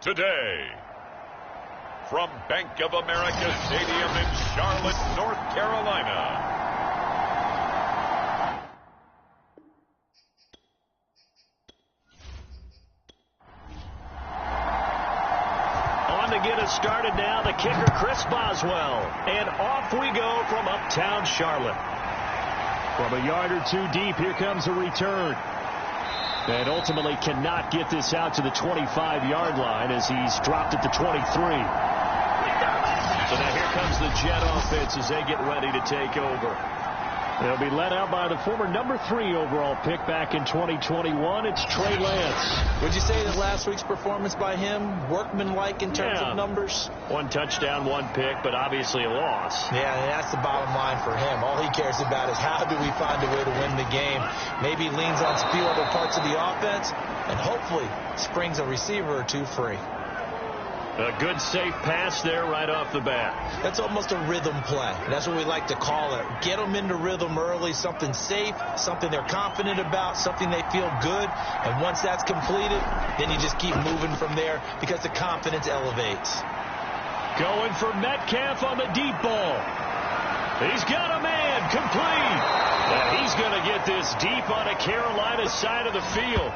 today. From Bank of America Stadium in Charlotte, North Carolina. On to get us started now, the kicker, Chris Boswell. And off we go from uptown Charlotte. From a yard or two deep, here comes a return. And ultimately cannot get this out to the 25-yard line as he's dropped at the 23. So now here comes the Jet offense as they get ready to take over. They'll be led out by the former number 3 overall pick back in 2021. It's Trey Lance. Would you say that last week's performance by him, workmanlike in terms of numbers? 1 touchdown, 1 pick, but obviously a loss. Yeah, that's the bottom line for him. All he cares about is how do we find a way to win the game. Maybe leans on a few other parts of the offense and hopefully springs a receiver or 2 free. A good, safe pass there right off the bat. That's almost a rhythm play. That's what we like to call it. Get them into rhythm early, something safe, something they're confident about, something they feel good. And once that's completed, then you just keep moving from there because the confidence elevates. Going for Metcalf on the deep ball. He's got a man, complete. And he's going to get this deep on a Carolina side of the field.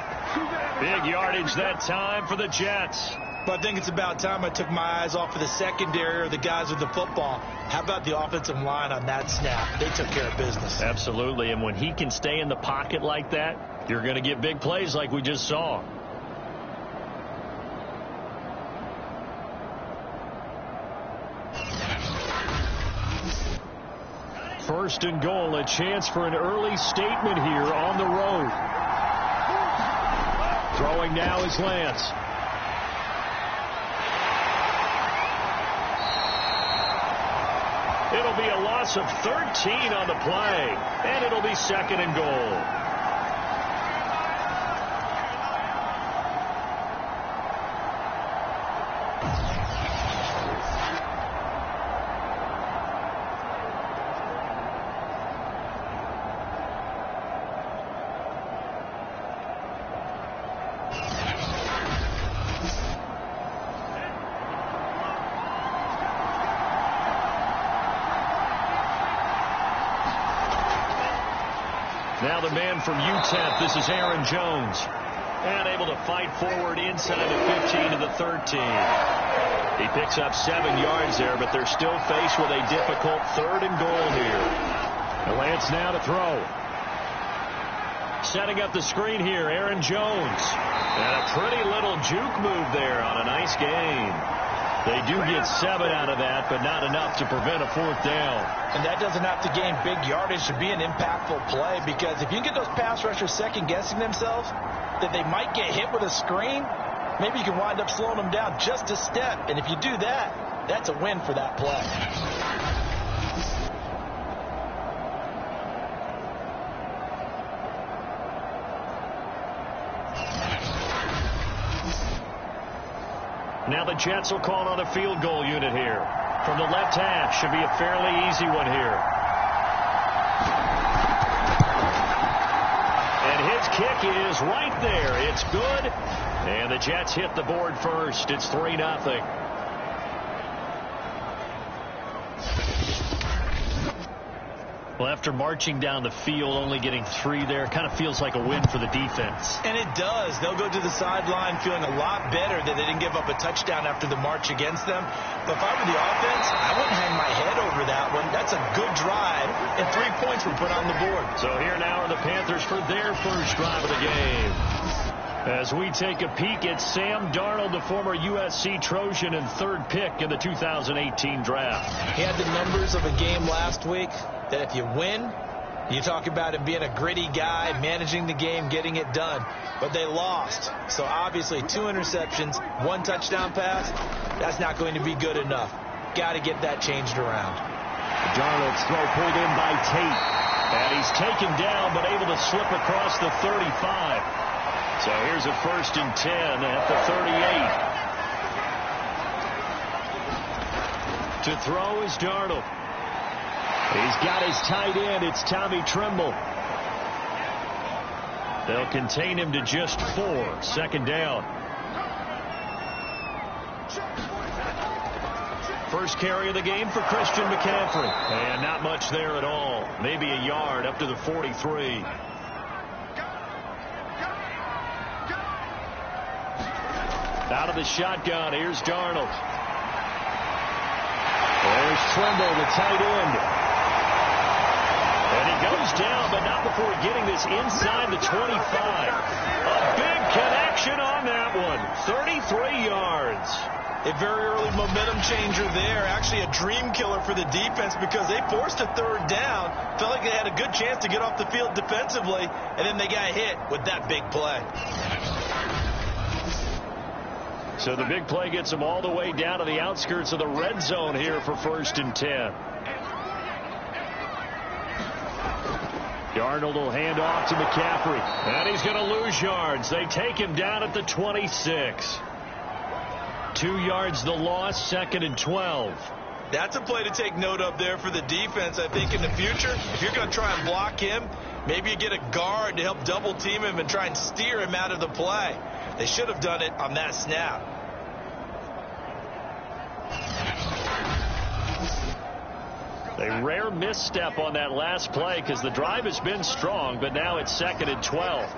Big yardage that time for the Jets. But I think it's about time I took my eyes off of the secondary or the guys with the football. How about the offensive line on that snap? They took care of business. Absolutely, and when he can stay in the pocket like that, you're going to get big plays like we just saw. First and goal, a chance for an early statement here on the road. Throwing now is Lance. It'll be a loss of 13 on the play, and it'll be 2nd and goal. Now the man from UTEP, this is Aaron Jones. And able to fight forward inside the 15 to the 13. He picks up 7 yards there, but they're still faced with a difficult 3rd and goal here. Lance now to throw. Setting up the screen here, Aaron Jones. And a pretty little juke move there on a nice game. They do get 7 out of that, but not enough to prevent a 4th down. And that doesn't have to gain big yardage to be an impactful play, because if you get those pass rushers second-guessing themselves, that they might get hit with a screen, maybe you can wind up slowing them down just a step. And if you do that, that's a win for that play. Now the Jets will call on a field goal unit here. From the left half, should be a fairly easy one here. And his kick is right there. It's good. And the Jets hit the board first. It's 3-0. Well, after marching down the field, only getting 3 there, kind of feels like a win for the defense. And it does. They'll go to the sideline feeling a lot better that they didn't give up a touchdown after the march against them. But if I were the offense, I wouldn't hang my head over that one. That's a good drive, and 3 points were put on the board. So here now are the Panthers for their first drive of the game. As we take a peek at Sam Darnold, the former USC Trojan and 3rd pick in the 2018 draft. He had the numbers of a game last week that if you win, you talk about him being a gritty guy, managing the game, getting it done. But they lost. So obviously 2 interceptions, 1 touchdown pass, that's not going to be good enough. Got to get that changed around. Darnold's throw pulled in by Tate. And he's taken down but able to slip across the 35. So here's a 1st and 10 at the 38. To throw is Darnold. He's got his tight end. It's Tommy Tremble. They'll contain him to just 4. 2nd down. First carry of the game for Christian McCaffrey. And not much there at all. Maybe a yard up to the 43. Out of the shotgun, here's Darnold. There's Trimble, the tight end. And he goes down, but not before getting this inside the 25. A big connection on that one. 33 yards. A very early momentum changer there. Actually a dream killer for the defense because they forced a third down. Felt like they had a good chance to get off the field defensively, and then they got hit with that big play. So the big play gets them all the way down to the outskirts of the red zone here for 1st and 10. Darnold will hand off to McCaffrey. And he's going to lose yards. They take him down at the 26. 2 yards the loss, 2nd and 12. That's a play to take note of there for the defense. I think in the future, if you're going to try and block him, maybe you get a guard to help double team him and try and steer him out of the play. They should have done it on that snap. A rare misstep on that last play because the drive has been strong, but now it's 2nd and 12.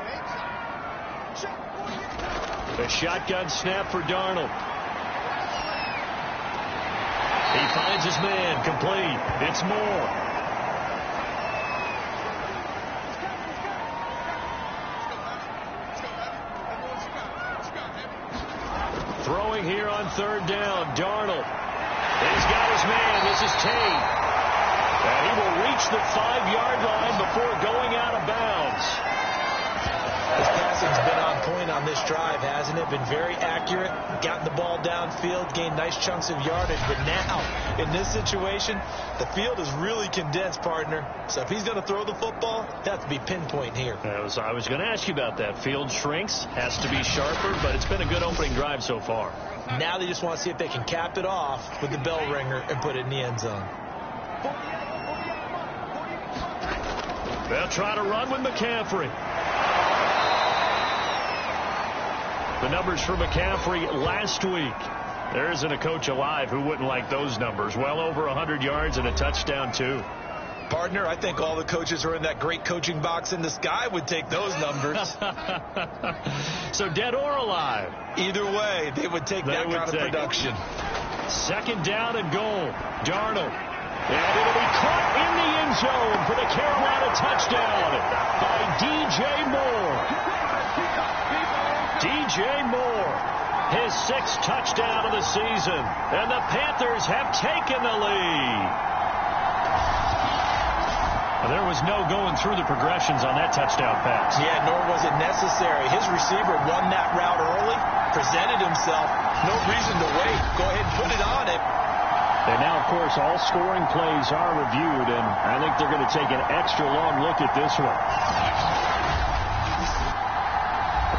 A shotgun snap for Darnold. He finds his man, complete. It's Moore. Throwing here on 3rd down, Darnold. He's got his man. This is Tate. And he will reach the 5-yard line before going out of bounds. His passing's been on point on this drive, hasn't it? Been very accurate, gotten the ball downfield, gained nice chunks of yardage. But now, in this situation, the field is really condensed, partner. So if he's going to throw the football, that has to be pinpoint here. I was going to ask you about that. Field shrinks, has to be sharper, but it's been a good opening drive so far. Now they just want to see if they can cap it off with the bell ringer and put it in the end zone. They'll try to run with McCaffrey. The numbers for McCaffrey last week. There isn't a coach alive who wouldn't like those numbers. Well over 100 yards and a touchdown, too. Partner, I think all the coaches who are in that great coaching box in the sky would take those numbers. So dead or alive? Either way, they would take that kind of production. 2nd down and goal. Darnold. And it'll be caught in the end zone for the Carolina touchdown by DJ Moore. DJ Moore, his 6th touchdown of the season. And the Panthers have taken the lead. Well, there was no going through the progressions on that touchdown pass. Yeah, nor was it necessary. His receiver won that route early, presented himself. No reason to wait. Go ahead and put it on him. And now, of course, all scoring plays are reviewed, and I think they're going to take an extra long look at this one.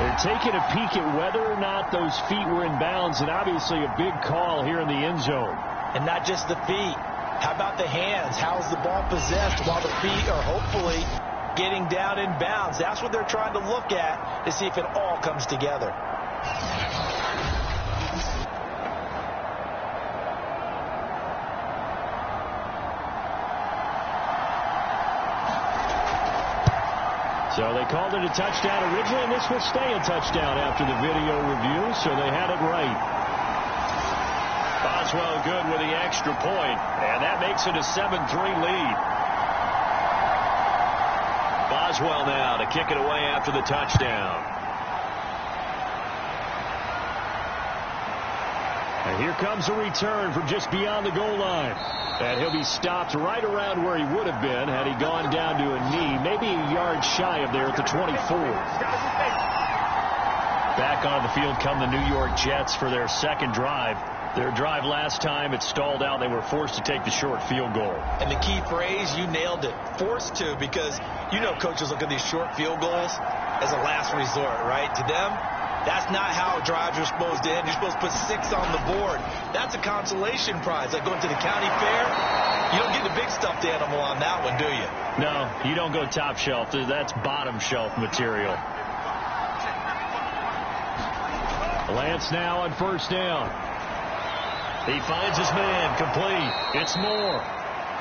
They're taking a peek at whether or not those feet were in bounds, and obviously a big call here in the end zone. And not just the feet. How about the hands? How's the ball possessed while the feet are hopefully getting down in bounds? That's what they're trying to look at to see if it all comes together. So they called it a touchdown originally, and this will stay a touchdown after the video review, so they had it right. Boswell good with the extra point, and that makes it a 7-3 lead. Boswell now to kick it away after the touchdown. And here comes a return from just beyond the goal line. And he'll be stopped right around where he would have been had he gone down to a knee, maybe a yard shy of there at the 24. Back on the field come the New York Jets for their 2nd drive. Their drive last time, it stalled out. They were forced to take the short field goal. And the key phrase, you nailed it. Forced to, because you know coaches look at these short field goals as a last resort, right? To them, that's not how drives are supposed to end. You're supposed to put 6 on the board. That's a consolation prize. Like going to the county fair, you don't get the big stuffed animal on that one, do you? No, you don't go top shelf. That's bottom shelf material. Lance now on 1st down. He finds his man, complete. It's Moore.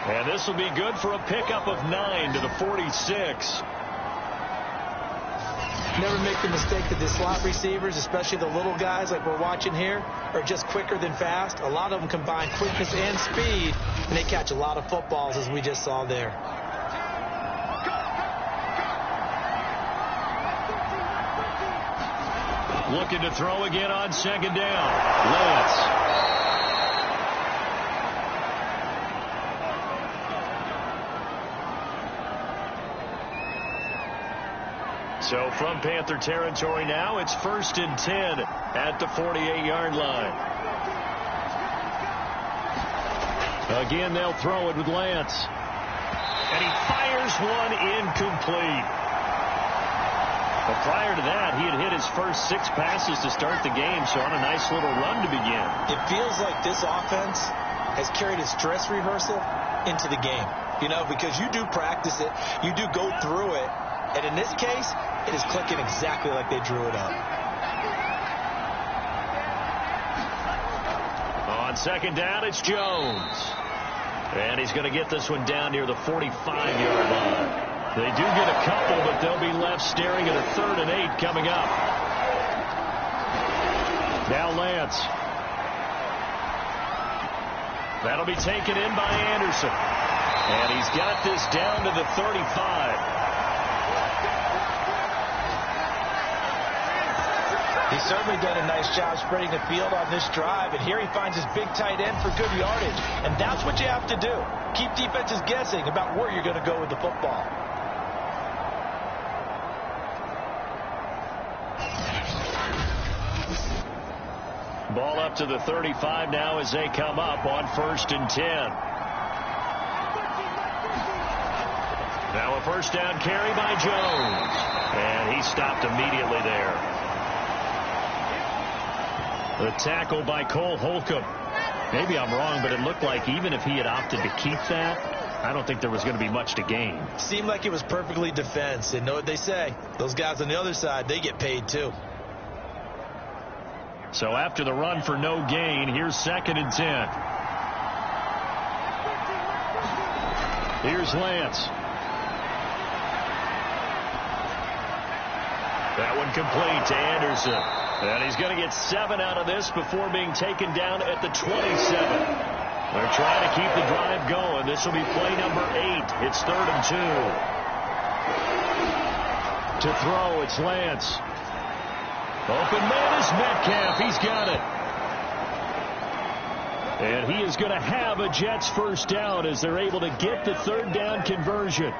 And this will be good for a pickup of 9 to the 46. Never make the mistake that the slot receivers, especially the little guys like we're watching here, are just quicker than fast. A lot of them combine quickness and speed, and they catch a lot of footballs, as we just saw there. Looking to throw again on second down. Lance. So from Panther territory now, it's 1st and 10 at the 48-yard line. Again, they'll throw it with Lance. And he fires one incomplete. But prior to that, he had hit his first 6 passes to start the game, so on a nice little run to begin. It feels like this offense has carried a stress rehearsal into the game. You know, because you do practice it, you do go through it, and in this case, it is clicking exactly like they drew it up. On second down, it's Jones. And he's going to get this one down near the 45-yard line. They do get a couple, but they'll be left staring at a 3rd and 8 coming up. Now Lance. That'll be taken in by Anderson. And he's got this down to the 35. He's certainly done a nice job spreading the field on this drive, and here he finds his big tight end for good yardage. And that's what you have to do. Keep defenses guessing about where you're going to go with the football. Ball up to the 35 now as they come up on 1st and 10. Now a first down carry by Jones. And he stopped immediately there. The tackle by Cole Holcomb. Maybe I'm wrong, but it looked like even if he had opted to keep that, I don't think there was going to be much to gain. Seemed like it was perfectly defense. And know what they say? Those guys on the other side, they get paid too. So after the run for no gain, here's 2nd and 10. Here's Lance. That one complete to Anderson. And he's going to get 7 out of this before being taken down at the 27. They're trying to keep the drive going. This will be play number 8. It's 3rd and 2. To throw, it's Lance. Open man is Metcalf. He's got it. And he is going to have a Jets first down as they're able to get the 3rd down conversion.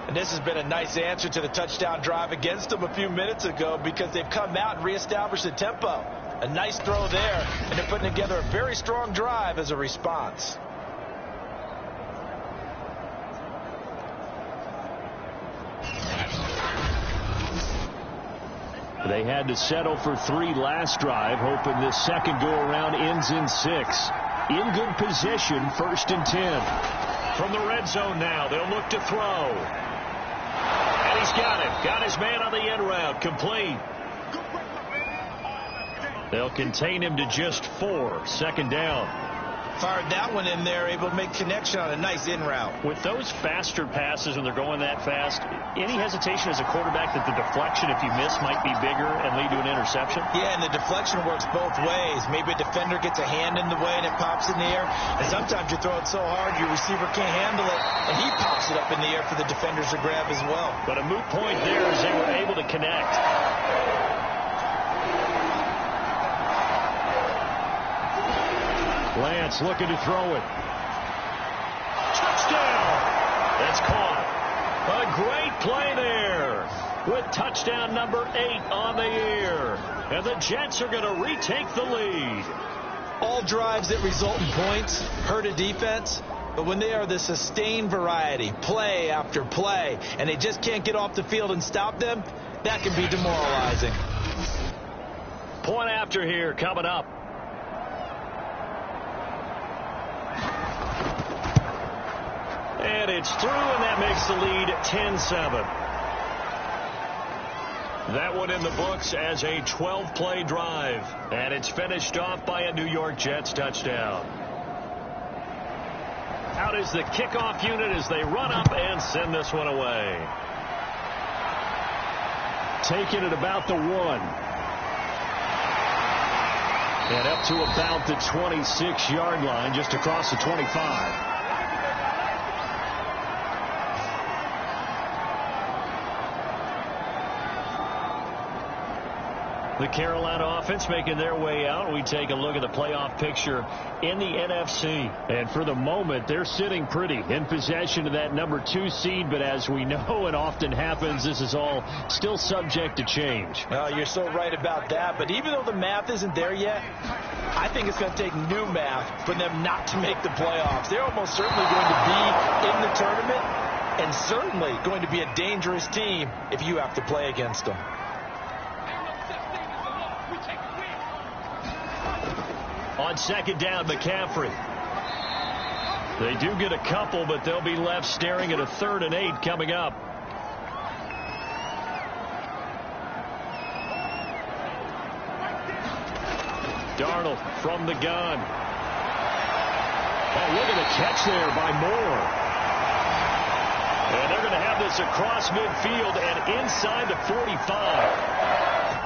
And this has been a nice answer to the touchdown drive against them a few minutes ago because they've come out and reestablished the tempo. A nice throw there, and they're putting together a very strong drive as a response. They had to settle for 3 last drive, hoping this second go-around ends in 6. In good position, 1st and 10. From the red zone now, they'll look to throw. And he's got it. Got his man on the end route. Complete. They'll contain him to just 4. 2nd down. Fired that one in there, able to make connection on a nice in route. With those faster passes when they're going that fast, any hesitation as a quarterback that the deflection, if you miss, might be bigger and lead to an interception? Yeah, and the deflection works both ways. Maybe a defender gets a hand in the way and it pops in the air. And sometimes you throw it so hard your receiver can't handle it, and he pops it up in the air for the defenders to grab as well. But a moot point there as they were able to connect. Lance looking to throw it. Touchdown! That's caught. A great play there with touchdown number 8 on the year. And the Jets are going to retake the lead. All drives that result in points hurt a defense, but when they are the sustained variety, play after play, and they just can't get off the field and stop them, that can be demoralizing. Point after here coming up. And it's through, and that makes the lead 10-7. That one in the books as a 12-play drive. And it's finished off by a New York Jets touchdown. Out is the kickoff unit as they run up and send this one away. Taking it about the 1. And up to about the 26-yard line, just across the 25. The Carolina offense making their way out. We take a look at the playoff picture in the NFC. And for the moment, they're sitting pretty in possession of that number 2 seed. But as we know, it often happens, this is all still subject to change. Well, you're so right about that. But even though the math isn't there yet, I think it's going to take new math for them not to make the playoffs. They're almost certainly going to be in the tournament and certainly going to be a dangerous team if you have to play against them. On second down, McCaffrey. They do get a couple, but they'll be left staring at a 3rd and 8 coming up. Darnold from the gun. Oh, look at the catch there by Moore. And they're going to have this across midfield and inside the 45.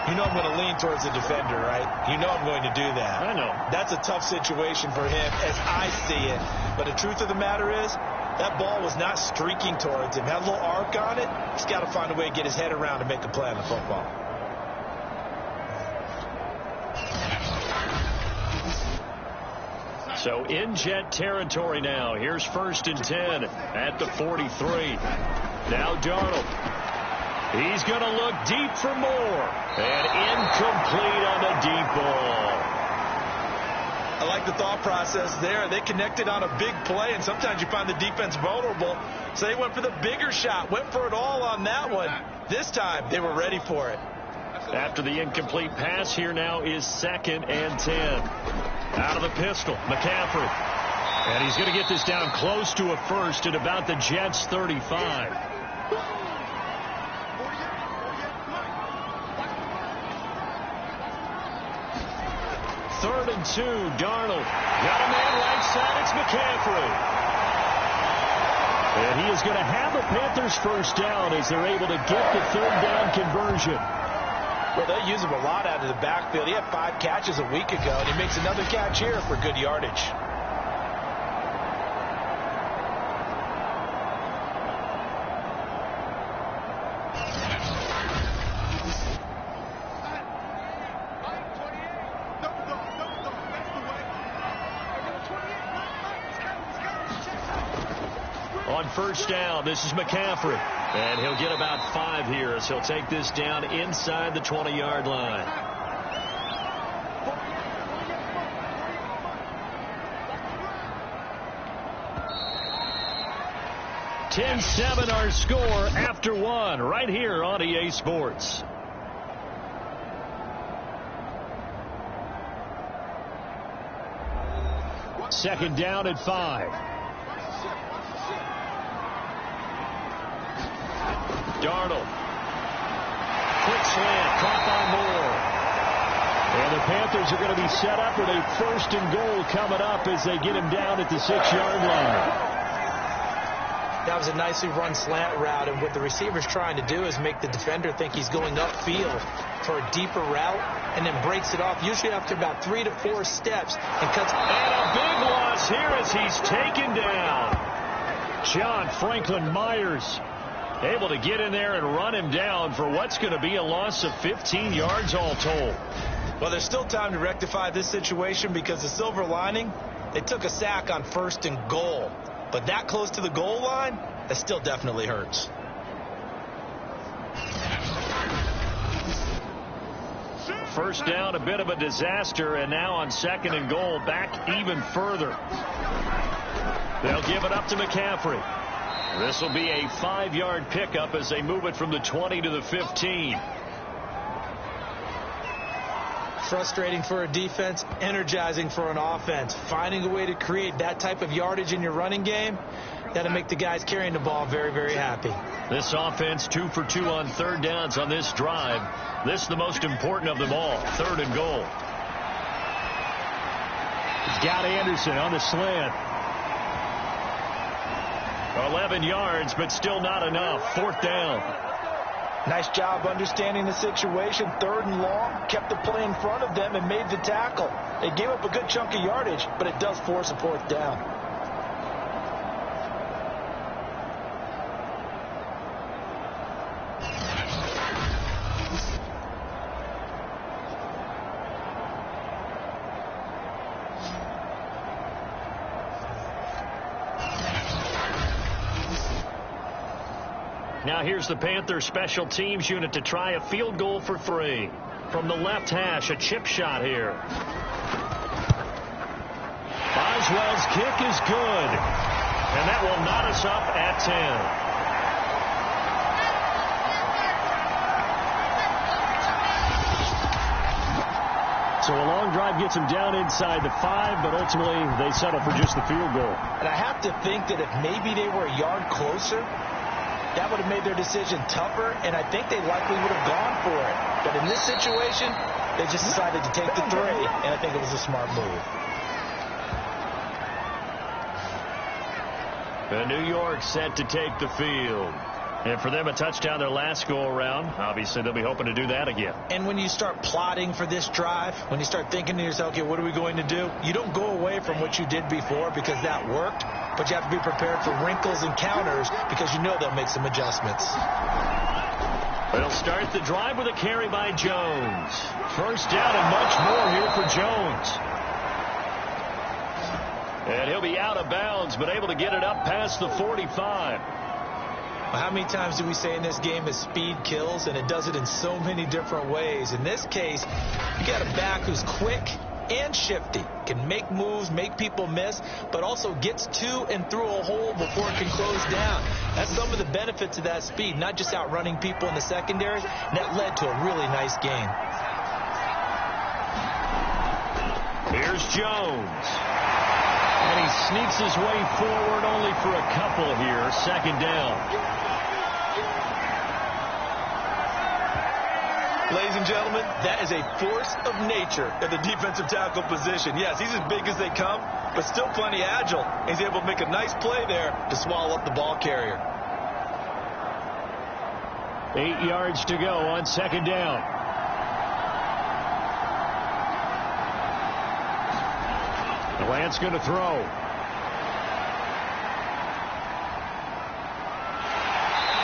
You know I'm going to lean towards the defender, right? You know I'm going to do that. I know. That's a tough situation for him as I see it. But the truth of the matter is, that ball was not streaking towards him. Had a little arc on it. He's got to find a way to get his head around and make a play on the football. So in Jet territory now. Here's 1st and 10 at the 43. Now Darnold. He's going to look deep for more. And incomplete on the deep ball. I like the thought process there. They connected on a big play, and sometimes you find the defense vulnerable. So they went for the bigger shot, went for it all on that one. This time, they were ready for it. After the incomplete pass, here now is 2nd and 10. Out of the pistol, McCaffrey. And he's going to get this down close to a first at about the Jets' 35. 3rd and 2, Darnold. Got a man right side, it's McCaffrey. And he is going to have the Panthers first down as they're able to get the 3rd down conversion. Well, they use him a lot out of the backfield. He had 5 catches a week ago, and he makes another catch here for good yardage. On 1st down, this is McCaffrey. And he'll get about 5 here as he'll take this down inside the 20-yard line. (10-7) our score after 1 right here on EA Sports. Second down at 5. Darnold. Quick slant, caught by Moore. And the Panthers are going to be set up with a 1st and goal coming up as they get him down at the 6-yard line. That was a nicely run slant route, and what the receiver's trying to do is make the defender think he's going upfield for a deeper route and then breaks it off, usually after about 3 to 4 steps, and cuts. And a big loss here as he's taken down. John Franklin Myers able to get in there and run him down for what's going to be a loss of 15 yards all told. Well, there's still time to rectify this situation because the silver lining, they took a sack on 1st and goal. But that close to the goal line, that still definitely hurts. First down, a bit of a disaster, and now on 2nd and goal, back even further. They'll give it up to McCaffrey. This will be a 5-yard pickup as they move it from the 20 to the 15. Frustrating for a defense, energizing for an offense. Finding a way to create that type of yardage in your running game That'll make the guys carrying the ball very, very happy. This offense 2 for 2 on third downs on this drive. This is the most important of them all. 3rd and goal. He's got Anderson on the slant. 11 yards, but still not enough. 4th down. Nice job understanding the situation. 3rd and long. Kept the play in front of them and made the tackle. They gave up a good chunk of yardage, but it does force a 4th down. Now here's the Panthers special teams unit to try a field goal for 3. From the left hash, a chip shot here. Boswell's kick is good. And that will knot us up at 10. So a long drive gets them down inside the 5, but ultimately they settle for just the field goal. And I have to think that if maybe they were a yard closer, that would have made their decision tougher, and I think they likely would have gone for it. But in this situation, they just decided to take the 3, and I think it was a smart move. New York set to take the field. And for them, a touchdown their last go-around. Obviously, they'll be hoping to do that again. And when you start plotting for this drive, when you start thinking to yourself, okay, what are we going to do? You don't go away from what you did before because that worked, but you have to be prepared for wrinkles and counters because you know they'll make some adjustments. They'll start the drive with a carry by Jones. 1st down and much more here for Jones. And he'll be out of bounds, but able to get it up past the 45. Well, how many times do we say in this game is speed kills, and it does it in so many different ways. In this case, you got a back who's quick and shifty, can make moves, make people miss, but also gets to and through a hole before it can close down. That's some of the benefits of that speed, not just outrunning people in the secondary, and that led to a really nice game. Here's Jones. And he sneaks his way forward only for a couple here. 2nd down. Ladies and gentlemen, that is a force of nature at the defensive tackle position. Yes, he's as big as they come, but still plenty agile. He's able to make a nice play there to swallow up the ball carrier. 8 yards to go on 2nd down. Lance going to throw.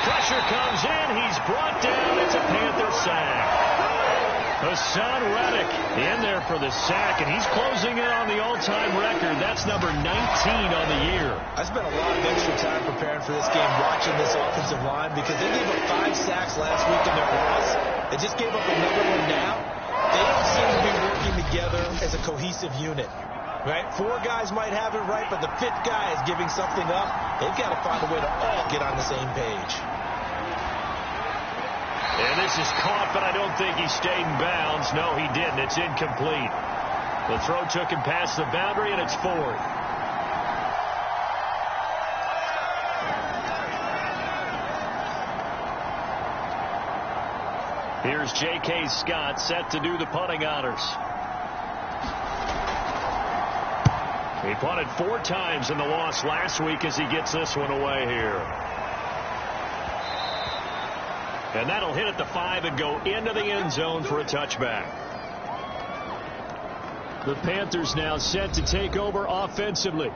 Pressure comes in. He's brought down. It's a Panther sack. Hassan Reddick in there for the sack, and he's closing in on the all-time record. That's number 19 on the year. I spent a lot of extra time preparing for this game, watching this offensive line, because they gave up 5 sacks last week in their loss. They just gave up another one now. They don't seem to be working together as a cohesive unit. Right? 4 guys might have it right, but the 5th guy is giving something up. They've got to find a way to all get on the same page. And this is caught, but I don't think he stayed in bounds. No, he didn't. It's incomplete. The throw took him past the boundary, and it's 4th. Here's J.K. Scott set to do the punting honors. He punted 4 times in the loss last week as he gets this one away here. And that'll hit at the 5 and go into the end zone for a touchback. The Panthers now set to take over offensively.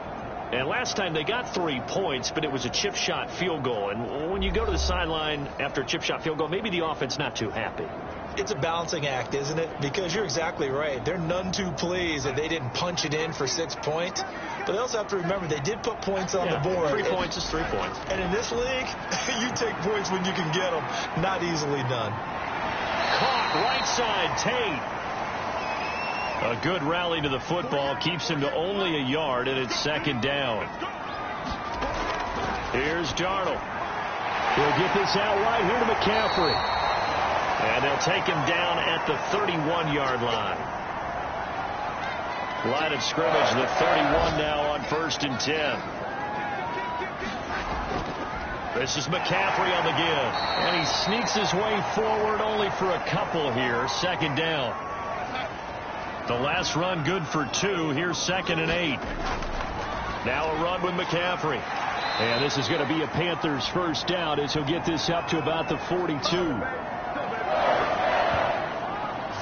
And last time they got 3 points, but it was a chip shot field goal. And when you go to the sideline after a chip shot field goal, maybe the offense not too happy. It's a balancing act, isn't it? Because you're exactly right. They're none too pleased that they didn't punch it in for 6 points. But they also have to remember they did put points on the board. 3 points is 3 points. And in this league, you take points when you can get them. Not easily done. Caught right side, Tate. A good rally to the football keeps him to only a yard, and it's 2nd down. Here's Darnold. He'll get this out right here to McCaffrey. And they'll take him down at the 31-yard line. Line of scrimmage, the 31 now on 1st and 10. This is McCaffrey on the give. And he sneaks his way forward only for a couple here. Second down. The last run good for 2. Here's 2nd and 8. Now a run with McCaffrey. And this is going to be a Panthers first down as he'll get this up to about the 42.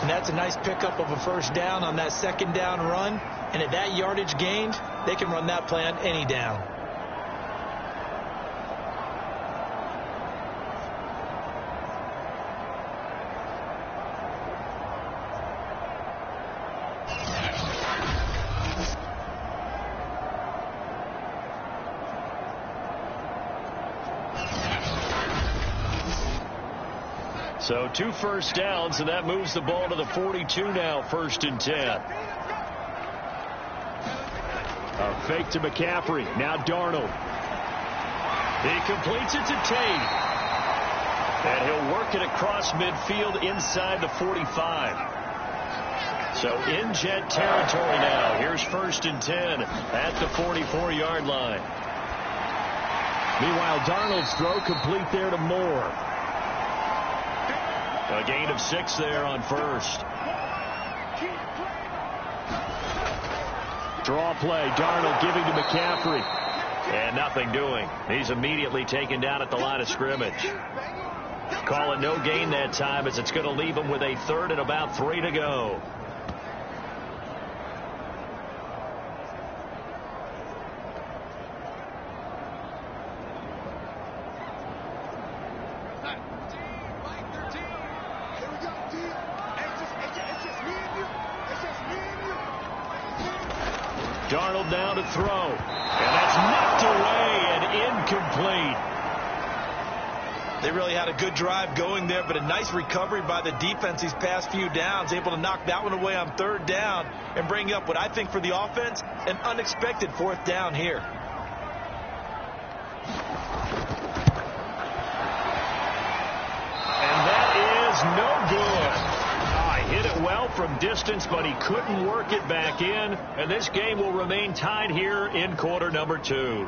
And that's a nice pickup of a first down on that second down run. And at that yardage gained, they can run that play on any down. So 2 first downs, and that moves the ball to the 42 now, 1st and 10. A fake to McCaffrey. Now Darnold. He completes it to Tate. And he'll work it across midfield inside the 45. So in jet territory now. Here's 1st and 10 at the 44-yard line. Meanwhile, Darnold's throw complete there to Moore. A gain of 6 there on 1st. Draw play. Darnold giving to McCaffrey. And nothing doing. He's immediately taken down at the line of scrimmage. Call it no gain that time as it's going to leave him with a 3rd and about 3 to go. Darnold now to throw. And that's knocked away and incomplete. They really had a good drive going there, but a nice recovery by the defense these past few downs, able to knock that one away on 3rd down and bring up what I think for the offense, an unexpected 4th down here. And that is no good. Hit it well from distance, but he couldn't work it back in. And this game will remain tied here in quarter number 2.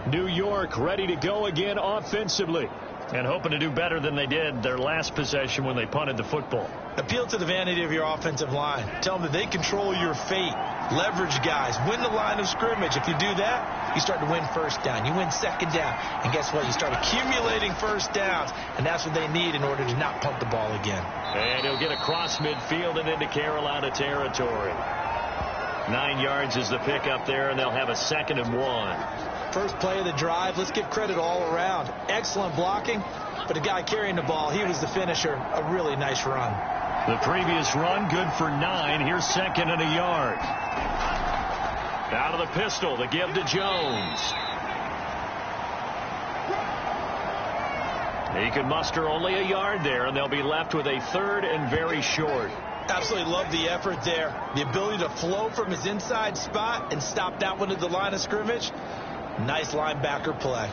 New York ready to go again offensively. And hoping to do better than they did their last possession when they punted the football. Appeal to the vanity of your offensive line. Tell them that they control your fate. Leverage guys. Win the line of scrimmage. If you do that, you start to win 1st down. You win 2nd down. And guess what? You start accumulating 1st downs. And that's what they need in order to not punt the ball again. And he'll get across midfield and into Carolina territory. 9 yards is the pickup there, and they'll have a 2nd and 1. First play of the drive. Let's give credit all around. Excellent blocking. But the guy carrying the ball, he was the finisher. A really nice run. The previous run good for 9. Here's 2nd and a yard. Out of the pistol, the give to Jones. He can muster only a yard there, and they'll be left with a 3rd and very short. Absolutely love the effort there. The ability to flow from his inside spot and stop that one at the line of scrimmage. Nice linebacker play.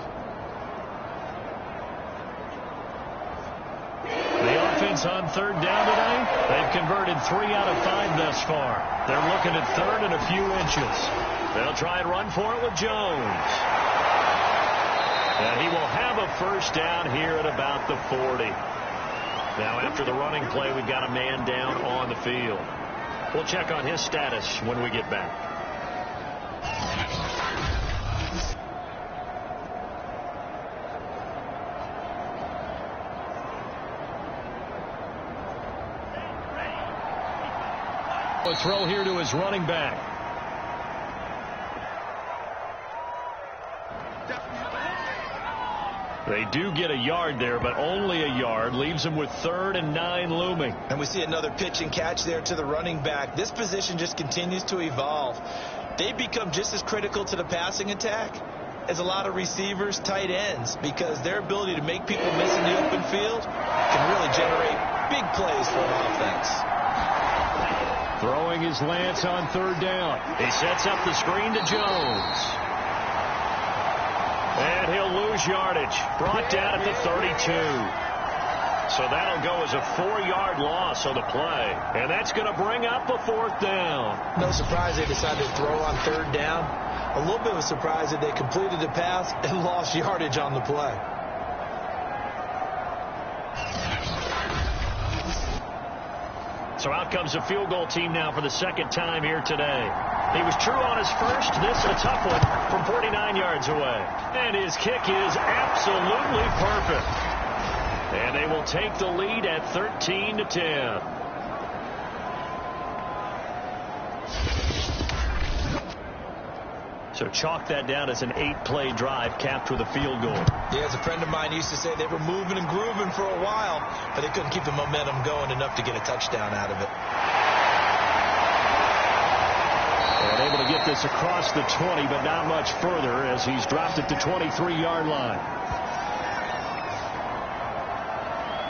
The offense on 3rd down today, they've converted 3 out of 5 thus far. They're looking at 3rd and a few inches. They'll try and run for it with Jones. And he will have a 1st down here at about the 40. Now after the running play, we've got a man down on the field. We'll check on his status when we get back. A throw here to his running back. They do get a yard there, but only a yard. Leaves them with 3rd and 9 looming. And we see another pitch and catch there to the running back. This position just continues to evolve. They become just as critical to the passing attack as a lot of receivers, tight ends, because their ability to make people miss in the open field can really generate big plays for an offense. Throwing his Lance on 3rd down. He sets up the screen to Jones. And he'll lose yardage. Brought down at the 32. So that'll go as a 4-yard loss on the play. And that's going to bring up a 4th down. No surprise they decided to throw on 3rd down. A little bit of a surprise that they completed the pass and lost yardage on the play. So out comes a field goal team now for the 2nd time here today. He was true on his first. This a tough one from 49 yards away. And his kick is absolutely perfect. And they will take the lead at 13-10. So chalk that down as an 8-play drive capped with a field goal. Yeah, as a friend of mine used to say, they were moving and grooving for a while, but they couldn't keep the momentum going enough to get a touchdown out of it. And able to get this across the 20, but not much further as he's dropped it to 23-yard line.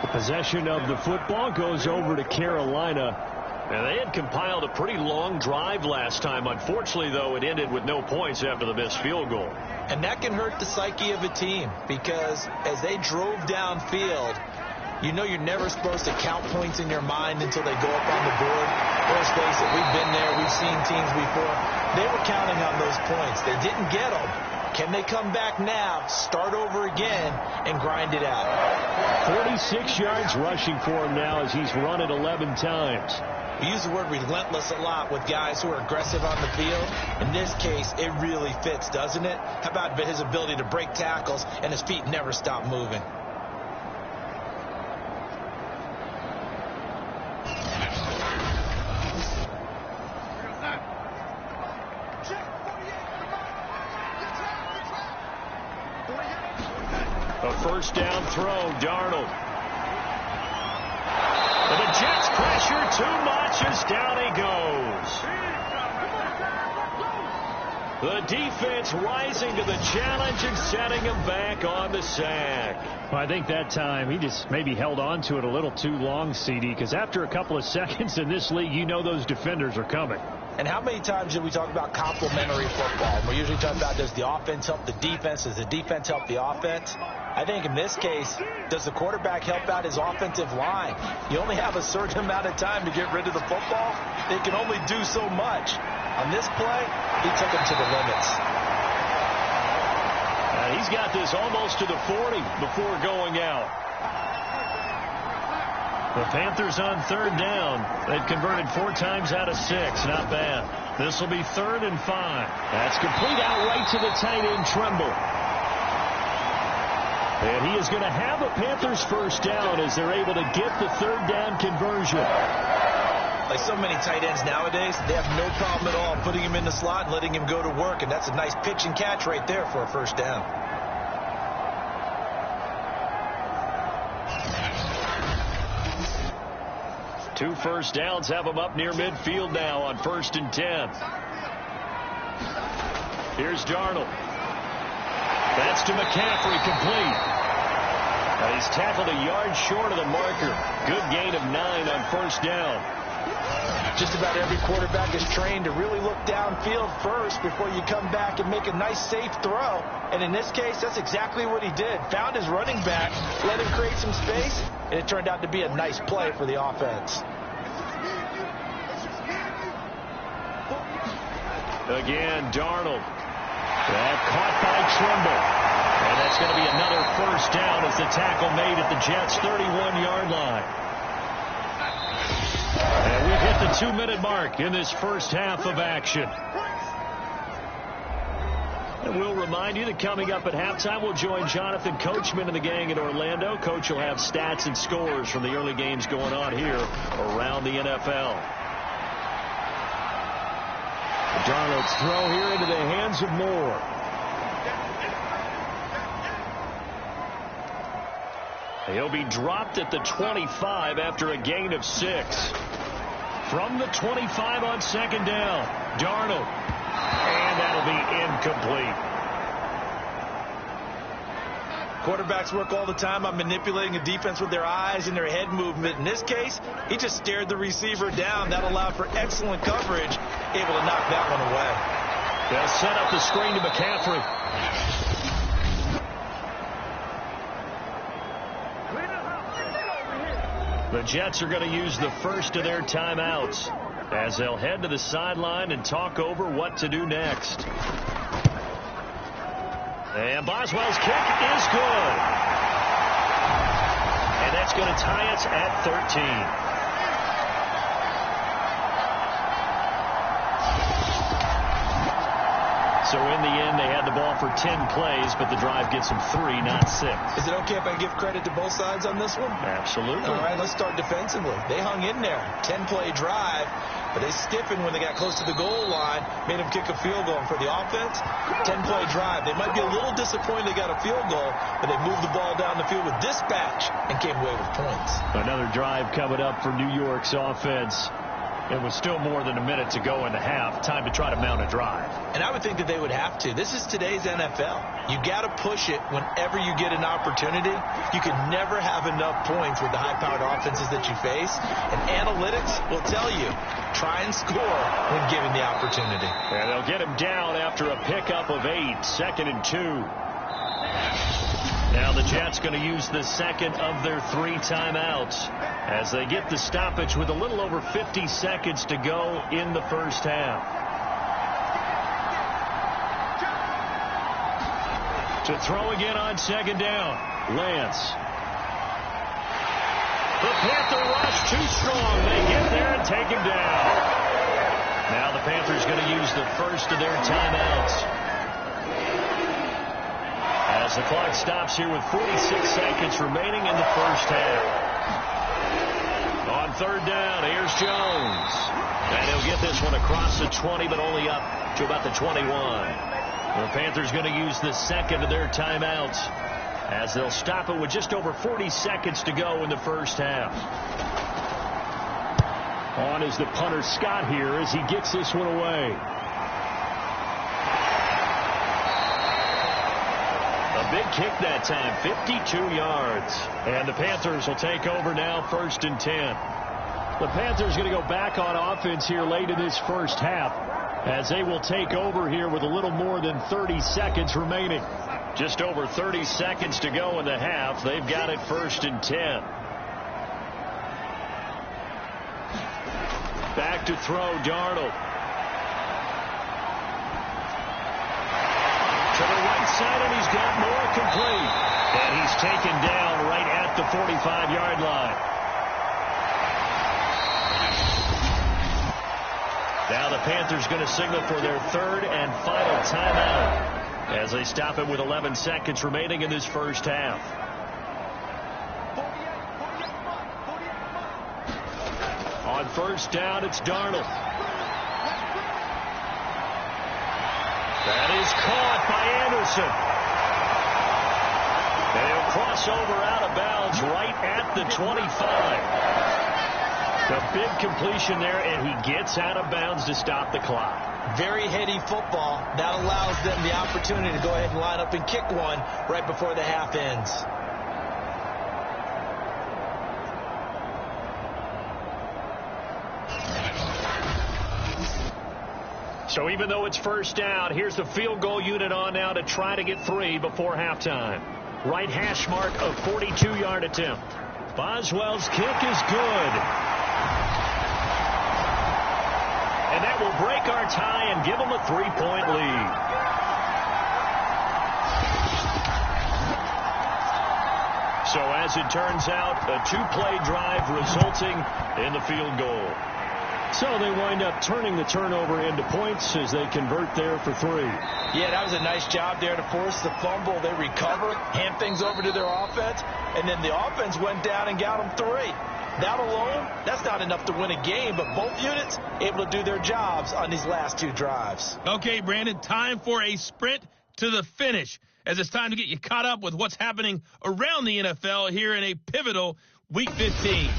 The possession of the football goes over to Carolina. And they had compiled a pretty long drive last time. Unfortunately, though, it ended with no points after the missed field goal. And that can hurt the psyche of a team because as they drove downfield, you know you're never supposed to count points in your mind until they go up on the board. Let's face it, we've been there. We've seen teams before. They were counting on those points. They didn't get them. Can they come back now, start over again, and grind it out? 46 yards rushing for him now as he's run it 11 times. We use the word relentless a lot with guys who are aggressive on the field. In this case, it really fits, doesn't it? How about his ability to break tackles and his feet never stop moving? A 1st down throw, Darnold. And the Jets pressure too much as down he goes. The defense rising to the challenge and setting him back on the sack. Well, I think that time he just maybe held on to it a little too long, CD, because after a couple of seconds in this league, you know those defenders are coming. And how many times did we talk about complementary football? We're usually talking about, does the offense help the defense? Does the defense help the offense? I think in this case, does the quarterback help out his offensive line? You only have a certain amount of time to get rid of the football. They can only do so much. On this play, he took him to the limits. He's got this almost to the 40 before going out. The Panthers on 3rd down. They've converted 4 times out of 6. Not bad. This will be 3rd and 5. That's complete out right to the tight end, Tremble. And he is going to have a Panthers 1st down as they're able to get the 3rd down conversion. Like so many tight ends nowadays, they have no problem at all putting him in the slot and letting him go to work. And that's a nice pitch and catch right there for a 1st down. Two 1st downs have him up near midfield now on 1st and 10. Here's Darnold. That's to McCaffrey, complete. And he's tackled a yard short of the marker. Good gain of 9 on 1st down. Just about every quarterback is trained to really look downfield first before you come back and make a nice, safe throw. And in this case, that's exactly what he did. Found his running back, let him create some space, and it turned out to be a nice play for the offense. Again, Darnold. Caught by Tremble. And that's going to be another 1st down as the tackle made at the Jets' 31-yard line. And we've hit the 2-minute mark in this 1st half of action. And we'll remind you that coming up at halftime, we'll join Jonathan Coachman and the gang in Orlando. Coach will have stats and scores from the early games going on here around the NFL. Darnold's throw here into the hands of Moore. He'll be dropped at the 25 after a gain of 6. From the 25 on 2nd down, Darnold. And that'll be incomplete. Quarterbacks work all the time on manipulating a defense with their eyes and their head movement. In this case, he just stared the receiver down. That allowed for excellent coverage, able to knock that one away. They'll set up the screen to McCaffrey. The Jets are going to use the first of their timeouts as they'll head to the sideline and talk over what to do next. And Boswell's kick is good. And that's going to tie us at 13. So in the end, they had the ball for 10 plays, but the drive gets them 3, not 6. Is it okay if I give credit to both sides on this one? Absolutely. All right, let's start defensively. They hung in there. 10-play drive, but they stiffened when they got close to the goal line, made them kick a field goal. And for the offense, 10-play drive. They might be a little disappointed they got a field goal, but they moved the ball down the field with dispatch and came away with points. Another drive coming up for New York's offense. It was still more than a minute to go in the half. Time to try to mount a drive. And I would think that they would have to. This is today's NFL. You got to push it whenever you get an opportunity. You can never have enough points with the high-powered offenses that you face. And analytics will tell you, try and score when given the opportunity. And they'll get him down after a pickup of 8, 2nd and 2. Now the Jets going to use the second of their 3 timeouts as they get the stoppage with a little over 50 seconds to go in the first half. To throw again on 2nd down, Lance. The Panther rush too strong. They get there and take him down. Now the Panthers going to use the first of their timeouts. As the clock stops here with 46 seconds remaining in the first half. On 3rd down, here's Jones. And he'll get this one across the 20, but only up to about the 21. The Panthers going to use the second of their timeouts as they'll stop it with just over 40 seconds to go in the first half. On is the punter Scott here as he gets this one away. Big kick that time, 52 yards. And the Panthers will take over now, 1st and 10. The Panthers going to go back on offense here late in this first half as they will take over here with a little more than 30 seconds remaining. Just over 30 seconds to go in the half. They've got it 1st and 10. Back to throw, Darnold. To the right side, and he's got more complete. And he's taken down right at the 45-yard line. Now the Panthers going to signal for their 3rd and final timeout as they stop it with 11 seconds remaining in this first half. On 1st down, it's Darnold. That is caught by Anderson. And he'll cross over out of bounds right at the 25. The big completion there, and he gets out of bounds to stop the clock. Very heady football. That allows them the opportunity to go ahead and line up and kick one right before the half ends. So even though it's 1st down, here's the field goal unit on now to try to get 3 before halftime. Right hash mark of 42-yard attempt. Boswell's kick is good. And that will break our tie and give them a 3-point lead. So as it turns out, a 2-play drive resulting in the field goal. So they wind up turning the turnover into points as they convert there for 3. Yeah, that was a nice job there to force the fumble. They recover, hand things over to their offense, and then the offense went down and got them 3. That alone, that's not enough to win a game, but both units able to do their jobs on these last 2 drives. Okay, Brandon, time for a sprint to the finish, as it's time to get you caught up with what's happening around the NFL here in a pivotal Week 15.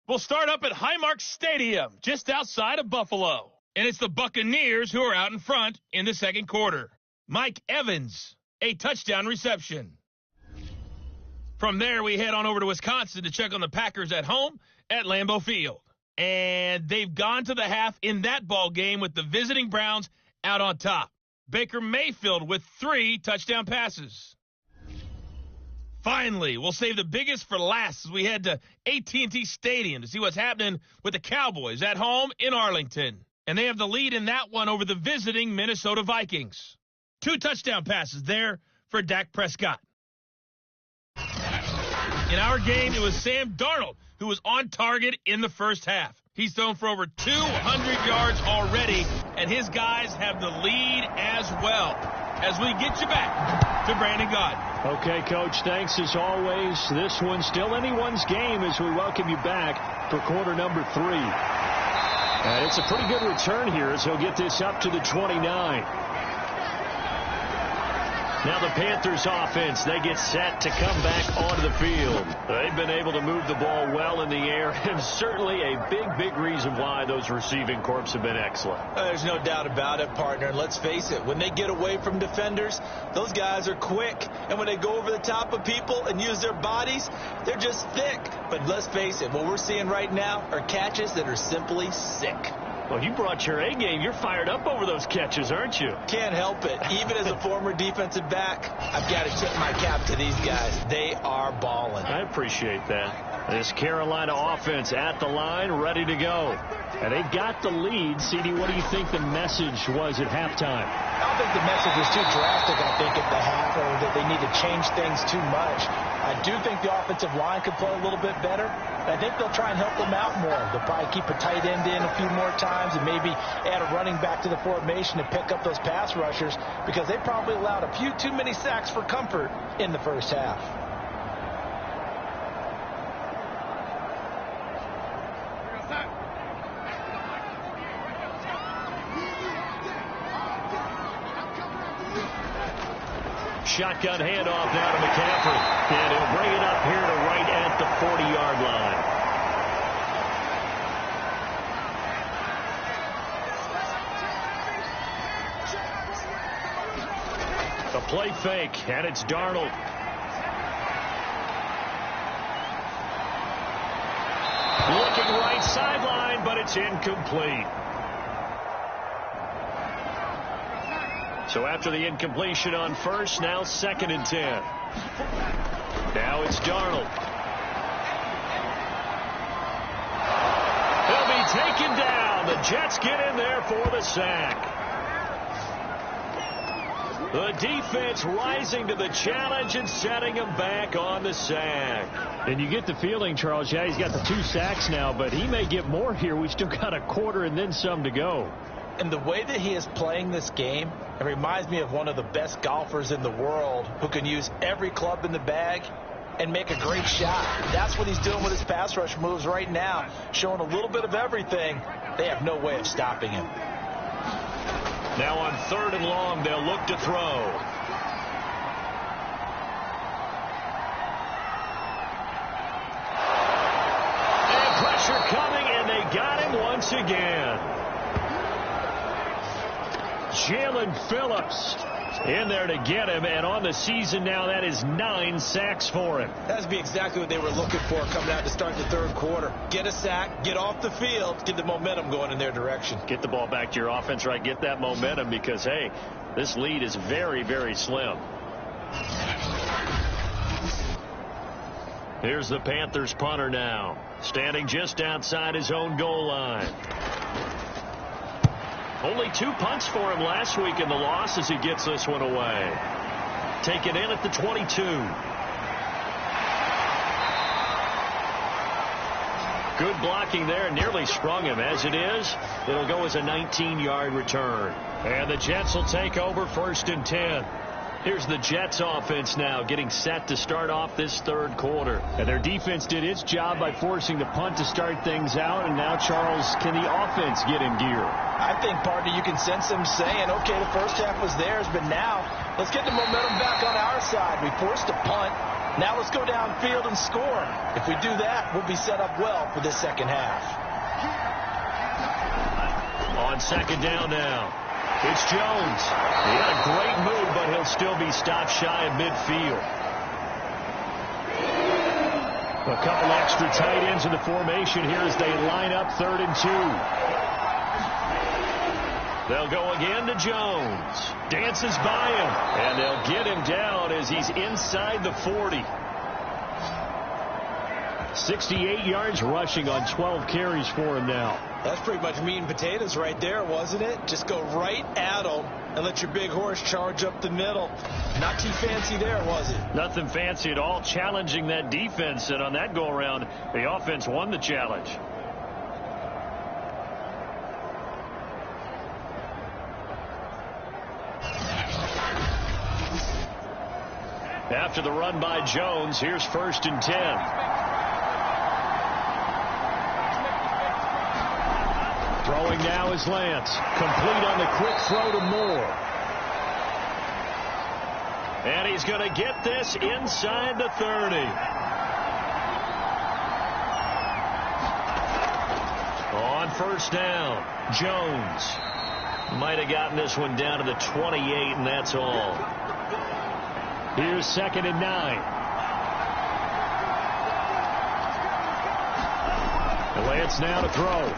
We'll start up at Highmark Stadium, just outside of Buffalo. And it's the Buccaneers who are out in front in the second quarter. Mike Evans, a touchdown reception. From there, we head on over to Wisconsin to check on the Packers at home at Lambeau Field. And they've gone to the half in that ball game with the visiting Browns out on top. Baker Mayfield with 3 touchdown passes. Finally, we'll save the biggest for last as we head to AT&T Stadium to see what's happening with the Cowboys at home in Arlington. And they have the lead in that one over the visiting Minnesota Vikings. 2 touchdown passes there for Dak Prescott. In our game, it was Sam Darnold who was on target in the first half. He's thrown for over 200 yards already, and his guys have the lead as well. As we get you back to Brandon Gaudin. Okay, Coach, thanks as always. This one's still anyone's game as we welcome you back for quarter number 3. And it's a pretty good return here as he'll get this up to the 29. Now the Panthers offense, they get set to come back onto the field. They've been able to move the ball well in the air, and certainly a big reason why those receiving corps have been excellent. There's no doubt about it, partner. And let's face it, when they get away from defenders, those guys are quick. And when they go over the top of people and use their bodies, they're just thick. But let's face it, what we're seeing right now are catches that are simply sick. Well, you brought your A game. You're fired up over those catches, aren't you? Can't help it. Even as a former defensive back, I've got to tip my cap to these guys. They are balling. I appreciate that. This Carolina offense at the line, ready to go. And they've got the lead. CD, what do you think the message was at halftime? I don't think the message was too drastic, I think, at the half, or that they need to change things too much. I do think the offensive line could play a little bit better. I think they'll try and help them out more. They'll probably keep a tight end in a few more times and maybe add a running back to the formation to pick up those pass rushers, because they probably allowed a few too many sacks for comfort in the first half. Shotgun handoff now to McCaffrey. And he'll bring it up here to right at the 40-yard line. The play fake, and it's Darnold. Looking right sideline, but it's incomplete. So after the incompletion on first, now 2nd and 10. Now it's Darnold. He'll be taken down. The Jets get in there for the sack. The defense rising to the challenge and setting him back on the sack. And you get the feeling, Charles, yeah, he's got the 2 sacks now, but he may get more here. We've still got a quarter and then some to go. And the way that he is playing this game, it reminds me of one of the best golfers in the world who can use every club in the bag and make a great shot. That's what he's doing with his pass rush moves right now, showing a little bit of everything. They have no way of stopping him. Now on 3rd and long, they'll look to throw. And pressure coming, and they got him once again. Jalen Phillips in there to get him, and on the season now, that is 9 sacks for him. That's be exactly what they were looking for coming out to start the 3rd quarter. Get a sack, get off the field, get the momentum going in their direction. Get the ball back to your offense, right? Get that momentum, because, hey, this lead is very slim. Here's the Panthers punter now, standing just outside his own goal line. Only 2 punts for him last week in the loss as he gets this one away. Taken in at the 22. Good blocking there, nearly sprung him. As it is, it'll go as a 19-yard return. And the Jets will take over 1st and 10. Here's the Jets offense now getting set to start off this 3rd quarter. And their defense did its job by forcing the punt to start things out. And now, Charles, can the offense get in gear? I think, partner, you can sense them saying, okay, the first half was theirs, but now let's get the momentum back on our side. We forced a punt. Now let's go downfield and score. If we do that, we'll be set up well for this 2nd half. On 2nd down now, it's Jones. He had a great move, but he'll still be stopped shy of midfield. A couple extra tight ends in the formation here as they line up 3rd and 2. They'll go again to Jones. Dances by him. And they'll get him down as he's inside the 40. 68 yards rushing on 12 carries for him now. That's pretty much meat and potatoes right there, wasn't it? Just go right at them and let your big horse charge up the middle. Not too fancy there, was it? Nothing fancy at all, challenging that defense, and on that go-around, the offense won the challenge. After the run by Jones, here's 1st and 10. Throwing now is Lance. Complete on the quick throw to Moore. And he's going to get this inside the 30. On 1st down, Jones might have gotten this one down to the 28, and that's all. Here's 2nd and 9. Lance now to throw.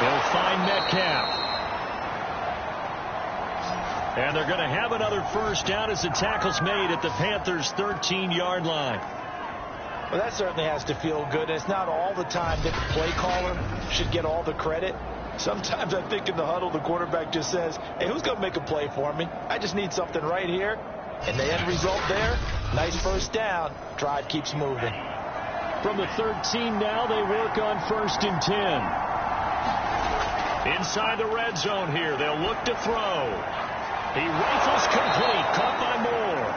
He'll find Metcalf. And they're going to have another 1st down as the tackle's made at the Panthers' 13-yard line. Well, that certainly has to feel good. It's not all the time that the play caller should get all the credit. Sometimes I think in the huddle, the quarterback just says, hey, who's going to make a play for me? I just need something right here. And the end result there, nice 1st down. Drive keeps moving. From the 13 now, they work on 1st and 10. Inside the red zone here, they'll look to throw. He rifles complete, caught by Moore.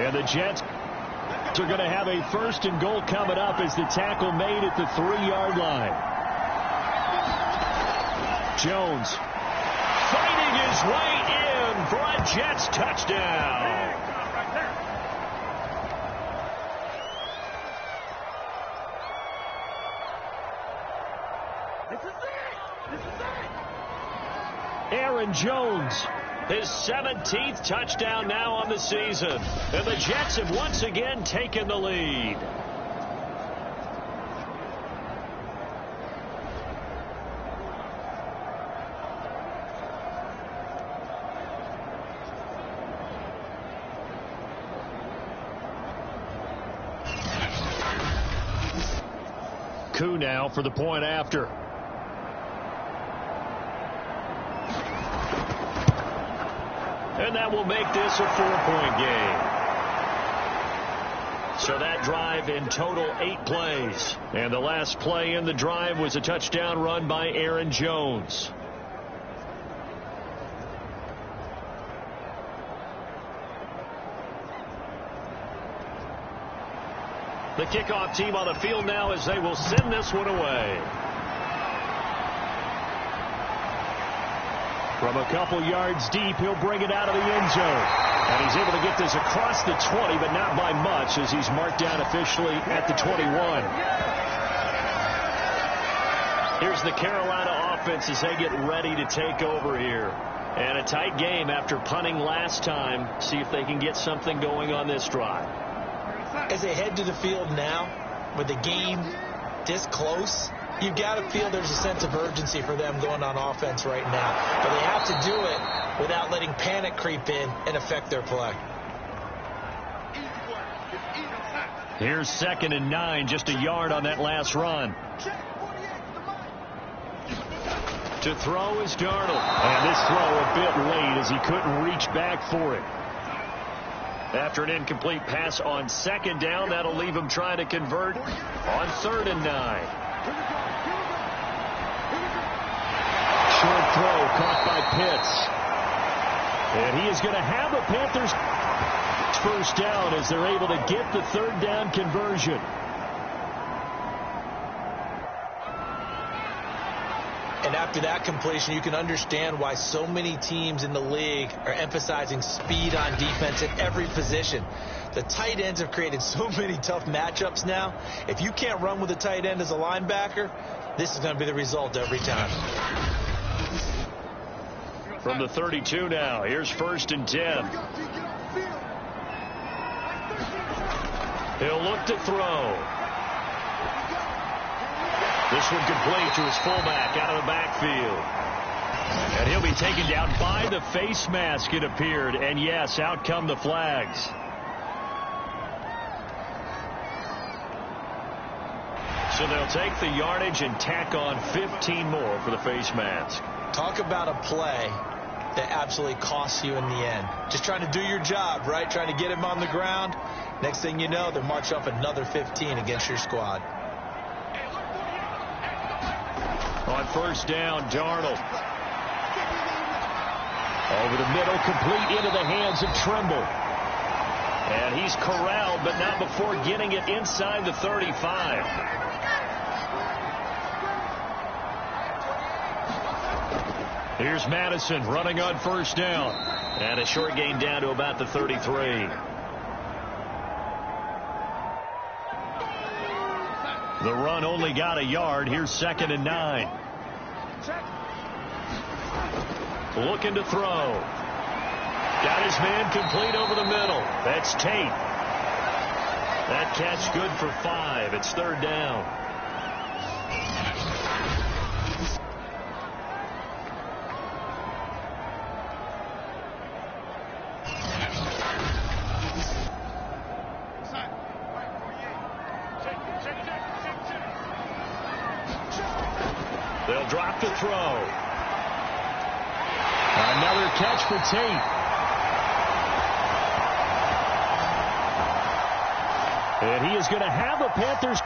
And the Jets are going to have a 1st and goal coming up as the tackle made at the 3-yard line. Jones fighting his way in for a Jets touchdown. Aaron Jones, his 17th touchdown now on the season. And the Jets have once again taken the lead. Koo now for the point after. And that will make this a 4-point game. So that drive in total 8 plays. And the last play in the drive was a touchdown run by Aaron Jones. The kickoff team on the field now as they will send this one away. From a couple yards deep, he'll bring it out of the end zone. And he's able to get this across the 20, but not by much as he's marked down officially at the 21. Here's the Carolina offense as they get ready to take over here. And a tight game after punting last time. See if they can get something going on this drive. As they head to the field now, with the game this close, you've got to feel there's a sense of urgency for them going on offense right now. But they have to do it without letting panic creep in and affect their play. Here's 2nd and 9, just a yard on that last run. To throw is Darnold. And this throw a bit late as he couldn't reach back for it. After an incomplete pass on 2nd down, that'll leave him trying to convert on 3rd and 9. Short throw caught by Pitts. And he is going to have the Panthers 1st down as they're able to get the 3rd down conversion. And after that completion, you can understand why so many teams in the league are emphasizing speed on defense at every position. The tight ends have created so many tough matchups now. If you can't run with a tight end as a linebacker, this is going to be the result every time. From the 32 now, here's 1st and 10. He'll look to throw. This one complete to his fullback out of the backfield. And he'll be taken down by the face mask, it appeared. And yes, out come the flags. So they'll take the yardage and tack on 15 more for the face mask. Talk about a play that absolutely costs you in the end. Just trying to do your job, right? Trying to get him on the ground. Next thing you know, they'll march off another 15 against your squad. On first down, Darnold. Over the middle, complete into the hands of Trimble. And he's corralled, but not before getting it inside the 35. Here's Madison running on first down. And a short gain down to about the 33. The run only got a yard. Here's 2nd and 9. Looking to throw. Got his man complete over the middle. That's Tate. That catch good for 5. It's 3rd down. They'll drop the throw. Another catch for Tate. And he is going to have a Panthers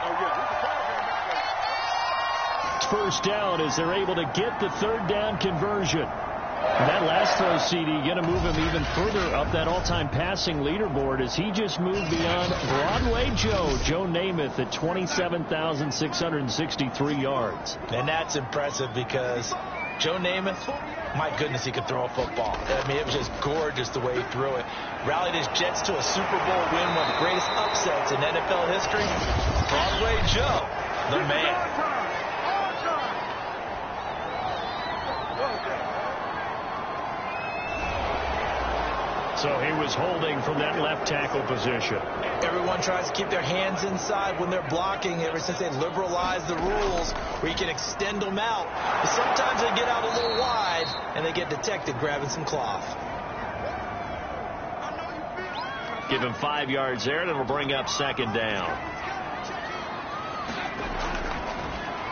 first down as they're able to get the 3rd down conversion. And that last throw, CD, going to move him even further up that all-time passing leaderboard as he just moved beyond Broadway Joe Namath at 27,663 yards. And that's impressive because Joe Namath, my goodness, he could throw a football. I mean, it was just gorgeous the way he threw it. Rallied his Jets to a Super Bowl win, one of the greatest upsets in NFL history. Broadway Joe, the man. So he was holding from that left tackle position. Everyone tries to keep their hands inside when they're blocking ever since they liberalized the rules where you can extend them out. But sometimes they get out a little wide and they get detected grabbing some cloth. Give him 5 yards there, and it'll bring up 2nd down.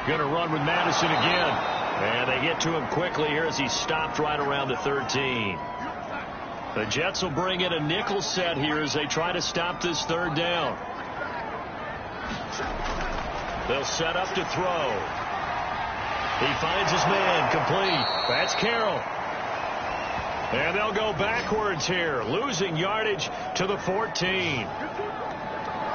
Going to run with Madison again. And they get to him quickly here as he's stopped right around the 13. The Jets will bring in a nickel set here as they try to stop this 3rd down. They'll set up to throw. He finds his man complete. That's Carroll. And they'll go backwards here, losing yardage to the 14.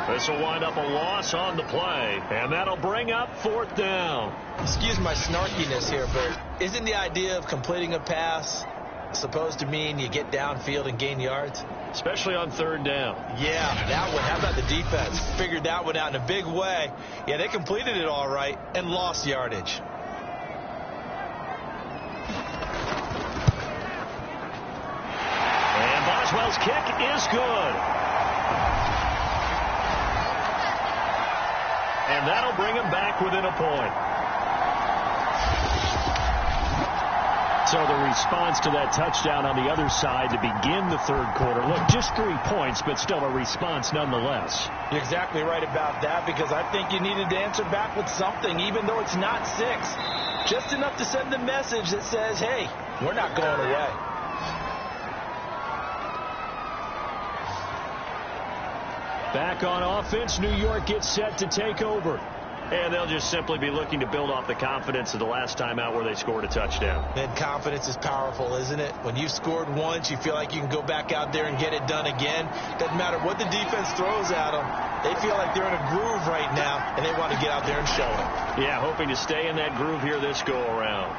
This will wind up a loss on the play, and that'll bring up 4th down. Excuse my snarkiness here, but isn't the idea of completing a pass supposed to mean you get downfield and gain yards? Especially on 3rd down. Yeah, that one. How about the defense? Figured that one out in a big way. Yeah, they completed it all right and lost yardage. And Boswell's kick is good. And that'll bring him back within a point. So the response to that touchdown on the other side to begin the 3rd quarter. Look, just 3 points, but still a response nonetheless. You're exactly right about that because I think you needed to answer back with something, even though it's not 6. Just enough to send the message that says, hey, we're not going away. Back on offense, New York gets set to take over. And they'll just simply be looking to build off the confidence of the last time out where they scored a touchdown. And confidence is powerful, isn't it? When you scored once, you feel like you can go back out there and get it done again. Doesn't matter what the defense throws at them. They feel like they're in a groove right now, and they want to get out there and show it. Yeah, hoping to stay in that groove here this go-around.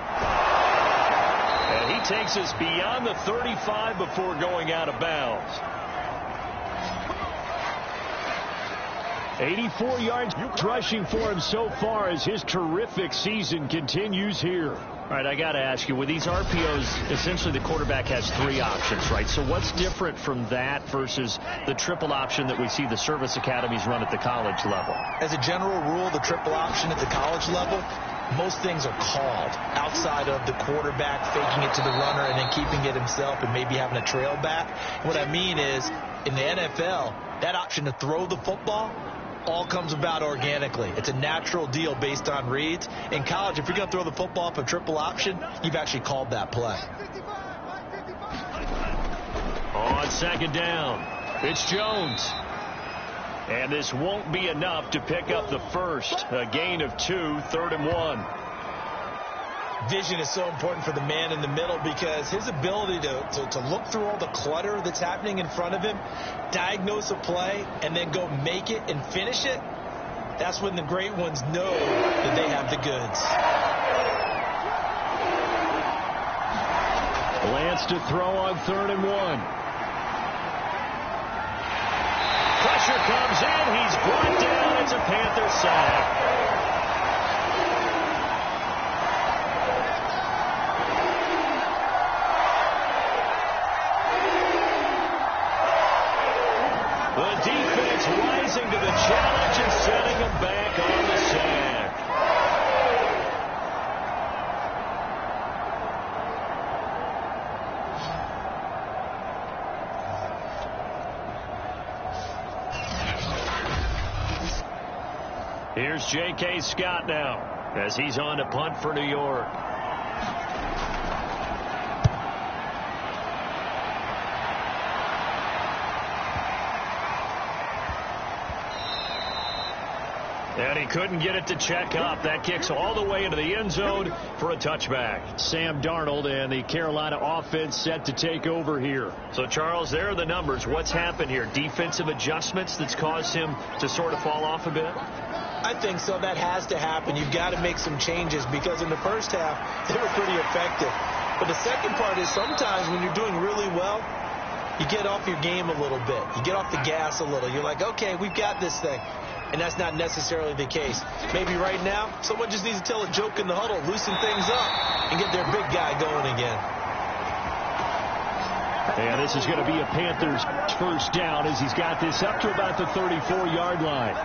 And he takes us beyond the 35 before going out of bounds. 84 yards rushing for him so far as his terrific season continues here. All right, I got to ask you, with these RPOs, essentially the quarterback has 3 options, right? So what's different from that versus the triple option that we see the service academies run at the college level? As a general rule, the triple option at the college level, most things are called outside of the quarterback faking it to the runner and then keeping it himself and maybe having a trail back. What I mean is, in the NFL, that option to throw the football, all comes about organically. It's a natural deal based on reads. In college, if you're going to throw the football up a triple option, you've actually called that play. On second down, it's Jones. And this won't be enough to pick up the first. A gain of 2, 3rd and 1. Vision is so important for the man in the middle because his ability to look through all the clutter that's happening in front of him, diagnose a play, and then go make it and finish it, that's when the great ones know that they have the goods. Lance to throw on 3rd and 1. Pressure comes in. He's brought down. It's a Panther sack. The defense rising to the challenge and setting him back on the sack. Here's J.K. Scott now as he's on to punt for New York. And he couldn't get it to check up. That kicks all the way into the end zone for a touchback. Sam Darnold and the Carolina offense set to take over here. So, Charles, there are the numbers. What's happened here? Defensive adjustments that's caused him to sort of fall off a bit? I think so. That has to happen. You've got to make some changes because in the first half, they were pretty effective. But the second part is sometimes when you're doing really well, you get off your game a little bit. You get off the gas a little. You're like, okay, we've got this thing. And that's not necessarily the case. Maybe right now, someone just needs to tell a joke in the huddle, loosen things up, and get their big guy going again. And this is going to be a Panthers first down as he's got this up to about the 34-yard line.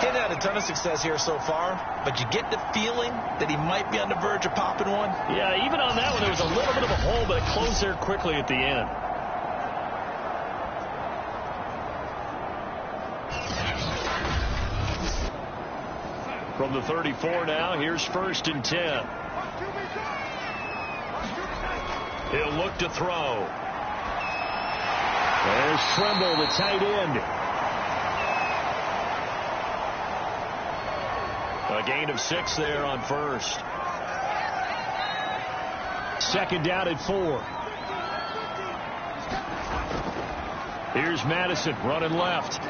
He's had a ton of success here so far, but you get the feeling that he might be on the verge of popping one. Yeah, even on that one, there was a little bit of a hole, but it closed there quickly at the end. From the 34 now, here's 1st and 10. He'll look to throw. There's Trimble, the tight end. A gain of 6 there on 1st. 2nd down at 4. Here's Madison running left.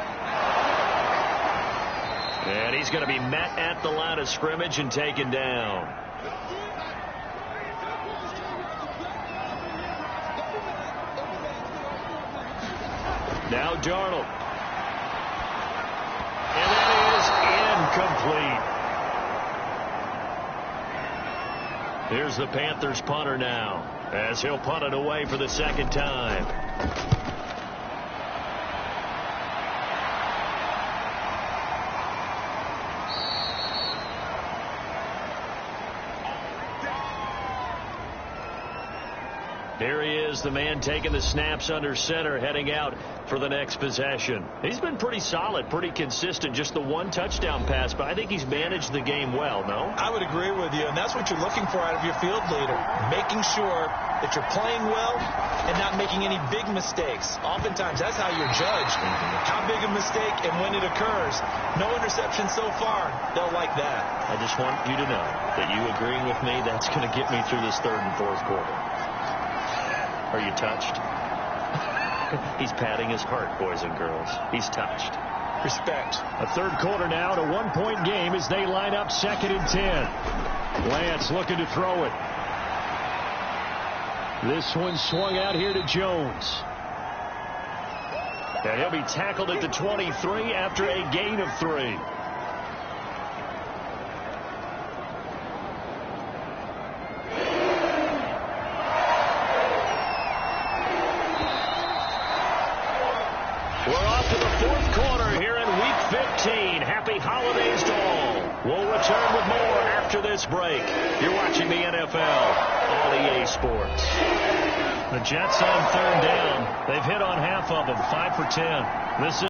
And he's going to be met at the line of scrimmage and taken down. Now Darnold. And that is incomplete. Here's the Panthers punter now as he'll punt it away for the 2nd time. Here he is, the man taking the snaps under center, heading out for the next possession. He's been pretty solid, pretty consistent, just the one touchdown pass, but I think he's managed the game well, no? I would agree with you, and that's what you're looking for out of your field leader, making sure that you're playing well and not making any big mistakes. Oftentimes, that's how you're judged. How big a mistake and when it occurs. No interception so far. They'll like that. I just want you to know that you agreeing with me, that's going to get me through this 3rd and 4th quarter. Are you touched? He's patting his heart, boys and girls. He's touched. Respect. A 3rd quarter now, and a 1-point game as they line up 2nd and 10. Lance looking to throw it. This one swung out here to Jones. And he'll be tackled at the 23 after a gain of 3. Happy holidays to all. We'll return with more after this break. You're watching the NFL on EA Sports. The Jets on third down. They've hit on half of them, 5 for 10. This is